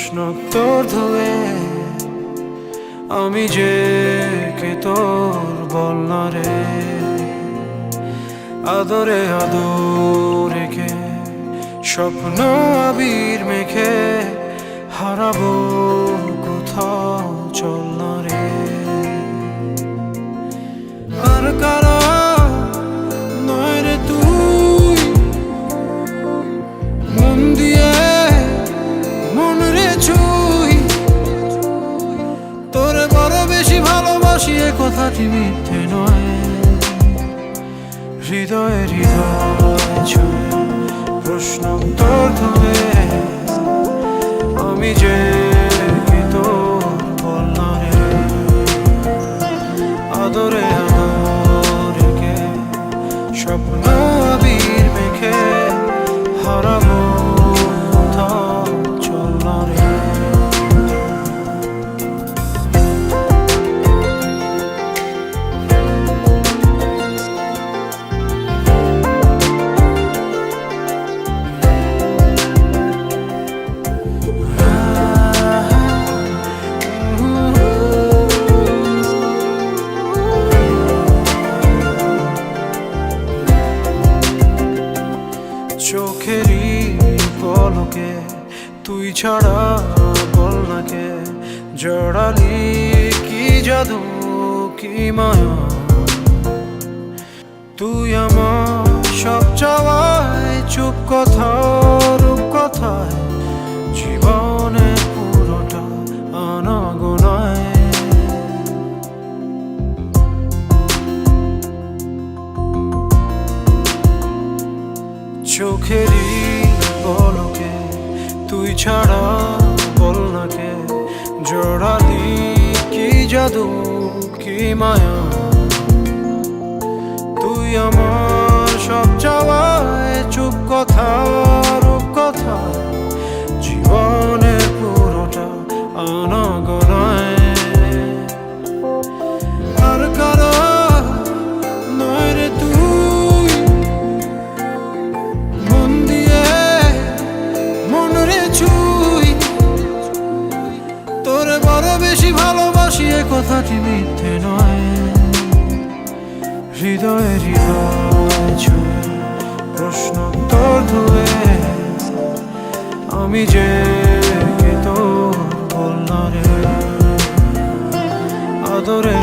প্রশ্নোত্তর ধুয়ে আমি যে কে তোর বল না রে। আদরে আদর রেখে স্বপ্ন আবির মেখে হারাবো কোথাও চল না রে। আর কারা নয় রে তুই মন দিয়ে মন রে ছুই, তোরে বড় বেশি ভালোবাসি এ কথাটি মিথ্যে নয়। হৃদয়ে হৃদয় ছুঁয়ে প্রশ্নোত্তর ধুয়ে আমি যে কে তোর বল না রে। আদরে আদর রেখে স্বপ্ন আবির মেখে হারাবো কোথাও চল না রে। চোখেরই পলকে তুই ছাড়া বল না কে জড়ালি কি জাদু কি মায়া। তুই আমার সব চাওয়ায় চুপ কথা রূপ কথায় জীবনে পুরোটা আনাগোনায়। চোখেরই পলকে তুই ছাড়া বল না কে জড়ালি কি জাদু কি মায়া। তুই আমার সব চাওয়ায় চুপ কথা রূপ কথা জীবনের পুরোটা আনাগোনায়। আর কারা নয় রে তুই মন দিয়ে মন রে ছুই, তোরে বড় বেশি ভালোবাসি এ কথাটি মিথ্যে নয়। হৃদয়ে হৃদয় ছুঁয়ে প্রশ্নোত্তর ধুয়ে আমি যে কে তোর বল না রে। আদরে